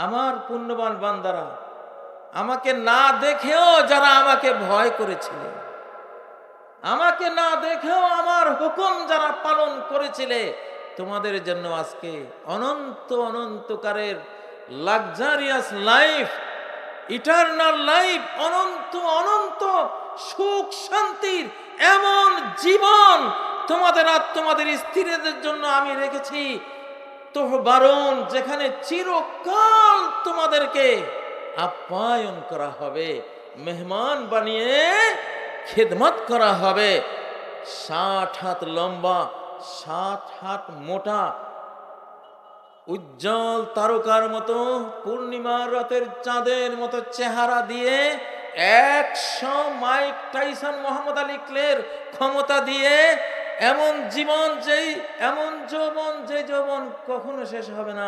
আমার পুণ্যবান বান্দারা, আমাকে না দেখেও যারা আমাকে ভয় করেছিলে, আমাকে না দেখেও আমার হুকুম যারা পালন করেছিলে, তোমাদের জন্য আজকে অনন্ত অনন্তকারের লাক্সারিয়াস লাইফ, ইটারনাল লাইফ, অনন্ত অনন্ত সুখ শান্তির এমন জীবন তোমাদের আর তোমাদের স্ত্রীদের জন্য আমি রেখেছি। তোহবারণ, যেখানে চিরকাল তোমাদেরকে আপ্যায়ন করা হবে, মেহমান বানিয়ে খেদমত করা হবে। 60 হাত লম্বা, 7 হাত মোটা, উজ্জ্বল তারকার মতো, পূর্ণিমার রাতের চাঁদের মতো চেহারা দিয়ে, 100 মাইক টাইসন মোহাম্মদ আলী ক্লের ক্ষমতা দিয়ে এমন জীবন, এমন যৌবন, যে যৌবন কখনো শেষ হবে না,